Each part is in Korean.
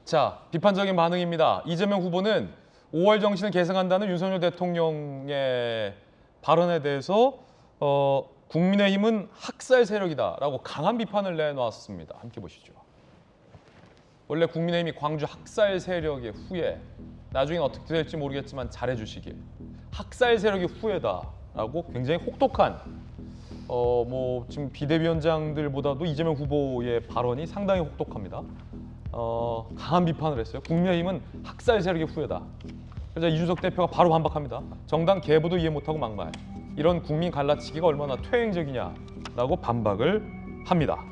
자, 비판적인 반응입니다. 이재명 후보는 5월 정신을 계승한다는 윤석열 대통령의 발언에 대해서 국민의힘은 학살 세력이다라고 강한 비판을 내놓았습니다. 함께 보시죠. 원래 국민의힘이 광주 학살 세력의 후예, 나중에 어떻게 될지 모르겠지만 잘해주시길. 학살 세력의 후예다라고 굉장히 혹독한 지금 비대위원장들보다도 이재명 후보의 발언이 상당히 혹독합니다. 강한 비판을 했어요. 국민의힘은 학살 세력의 후예다. 그래서 이준석 대표가 바로 반박합니다. 정당 계보도 이해 못하고 막말. 이런 국민 갈라치기가 얼마나 퇴행적이냐라고 반박을 합니다.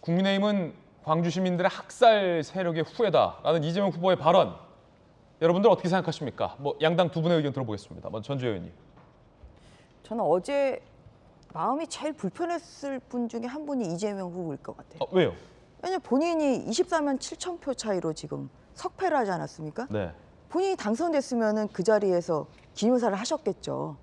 국민의힘은 광주 시민들의 학살 세력의 후예다라는 이재명 후보의 발언. 여러분들 어떻게 생각하십니까? 양당 두 분의 의견 들어보겠습니다. 먼저 전주혜 의원님. 저는 어제 마음이 제일 불편했을 분 중에 한 분이 이재명 후보일 것 같아요. 왜요? 왜냐면 본인이 24만 7천 표 차이로 지금 석패를 하지 않았습니까? 네. 본인이 당선됐으면 그 자리에서 기념사를 하셨겠죠.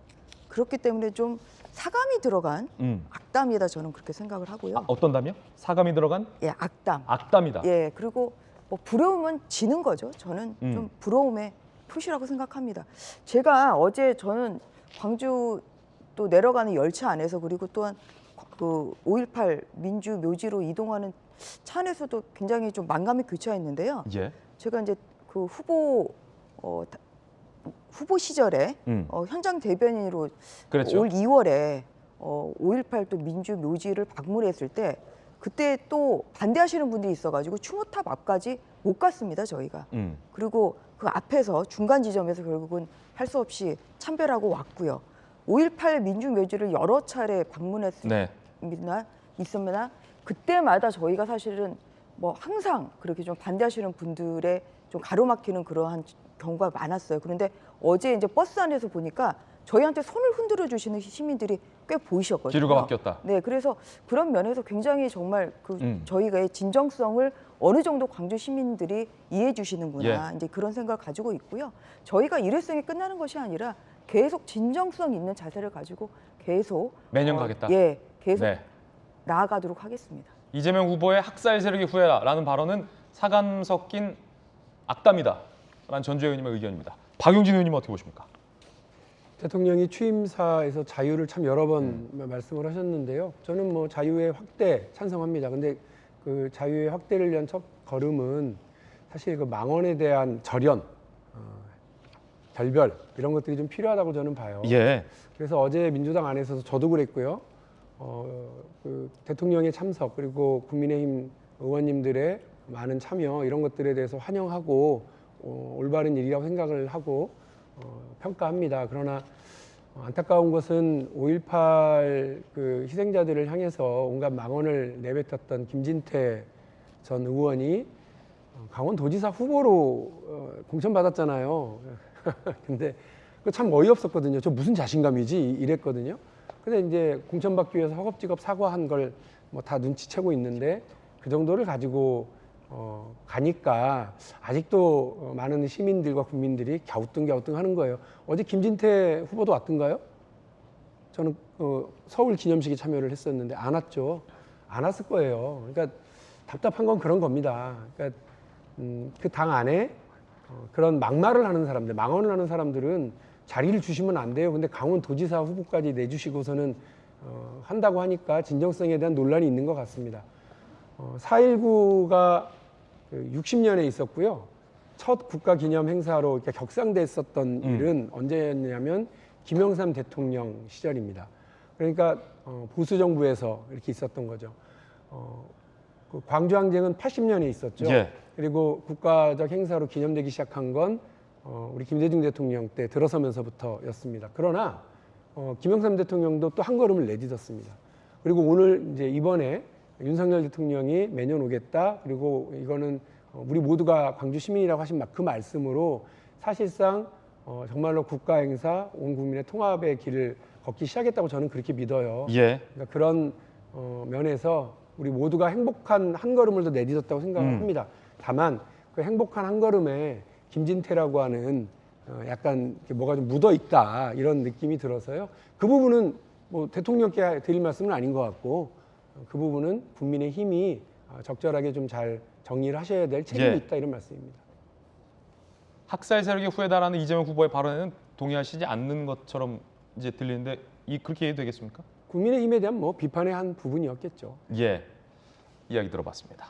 그렇기 때문에 좀 사감이 들어간 악담이다, 저는 그렇게 생각을 하고요. 어떤 담이요? 사감이 들어간? 예, 악담. 악담이다. 예, 그리고 부러우면 지는 거죠. 저는 좀 부러움의 표시라고 생각합니다. 제가 어제 저는 광주 또 내려가는 열차 안에서, 그리고 또한 그 5.18 민주 묘지로 이동하는 차 안에서도 굉장히 좀 만감이 교차했는데요. 예. 제가 이제 그 후보 시절에 현장 대변인으로 그랬죠. 올 2월에 5.18 또 민주 묘지를 방문했을 때, 그때 또 반대하시는 분들이 있어가지고 추모탑 앞까지 못 갔습니다, 저희가. 그리고 그 앞에서 중간 지점에서 결국은 할 수 없이 참배하고 왔고요. 5.18 민주묘지를 여러 차례 방문했습니다. 있습니다. 그때마다 저희가 사실은 항상 그렇게 좀 반대하시는 분들의 좀 가로막히는 그러한 경우가 많았어요. 그런데 어제 이제 버스 안에서 보니까 저희한테 손을 흔들어 주시는 시민들이 꽤 보이셨거든요. 기류가 바뀌었다. 네, 그래서 그런 면에서 굉장히 정말 저희가의 진정성을 어느 정도 광주 시민들이 이해해 주시는구나, 이제 그런 생각을 가지고 있고요. 저희가 일회성이 끝나는 것이 아니라 계속 진정성 있는 자세를 가지고 계속 매년 가겠다. 예, 계속 나아가도록 하겠습니다. 이재명 후보의 학살 세력의 후예라는 발언은 사감 섞인 악담이다라는 전주혜 의원님의 의견입니다. 박용진 의원님은 어떻게 보십니까? 대통령이 취임사에서 자유를 참 여러 번 말씀을 하셨는데요. 저는 자유의 확대 찬성합니다. 근데 그 자유의 확대를 위한 첫 걸음은 사실 그 망언에 대한 절연, 결별 이런 것들이 좀 필요하다고 저는 봐요. 예. 그래서 어제 민주당 안에서도 저도 그랬고요. 그 대통령의 참석, 그리고 국민의힘 의원님들의 많은 참여, 이런 것들에 대해서 환영하고 올바른 일이라고 생각을 하고 평가합니다. 그러나 안타까운 것은 5.18 그 희생자들을 향해서 온갖 망언을 내뱉었던 김진태 전 의원이 강원도지사 후보로 공천받았잖아요. 근데 그 참 어이없었거든요. 저 무슨 자신감이지 이랬거든요. 근데 이제 공천받기 위해서 허겁지겁 사과한 걸 다 눈치채고 있는데, 그 정도를 가지고 가니까 아직도 많은 시민들과 국민들이 갸우뚱갸우뚱 하는 거예요. 어제 김진태 후보도 왔던가요? 저는 서울 기념식에 참여를 했었는데 안 왔죠. 안 왔을 거예요. 그러니까 답답한 건 그런 겁니다. 그러니까 그 당 안에 그런 막말을 하는 사람들, 망언을 하는 사람들은 자리를 주시면 안 돼요. 근데 강원도지사 후보까지 내주시고서는 한다고 하니까 진정성에 대한 논란이 있는 것 같습니다. 4.19가 60년에 있었고요. 첫 국가기념 행사로 이렇게 격상됐었던 일은 언제였냐면 김영삼 대통령 시절입니다. 그러니까 보수 정부에서 이렇게 있었던 거죠. 그 광주항쟁은 80년에 있었죠. 예. 그리고 국가적 행사로 기념되기 시작한 건 우리 김대중 대통령 때 들어서면서부터였습니다. 그러나 김영삼 대통령도 또 한 걸음을 내딛었습니다. 그리고 오늘 이제 이번에 윤석열 대통령이 매년 오겠다. 그리고 이거는 우리 모두가 광주 시민이라고 하신 그 말씀으로 사실상 정말로 국가 행사, 온 국민의 통합의 길을 걷기 시작했다고 저는 그렇게 믿어요. 예. 그러니까 그런 면에서 우리 모두가 행복한 한 걸음을 더 내딛었다고 생각을 합니다. 다만 그 행복한 한 걸음에 김진태라고 하는 약간 뭐가 좀 묻어 있다, 이런 느낌이 들어서요. 그 부분은 대통령께 드릴 말씀은 아닌 것 같고, 그 부분은 국민의힘이 적절하게 좀 잘 정리를 하셔야 될 책임이 예. 있다 이런 말씀입니다. 학살 세력의 후예다라는 이재명 후보의 발언에는 동의하시지 않는 것처럼 이제 들리는데 그렇게 이해도 되겠습니까? 국민의힘에 대한 뭐 비판의 한 부분이었겠죠. 예, 이야기 들어봤습니다.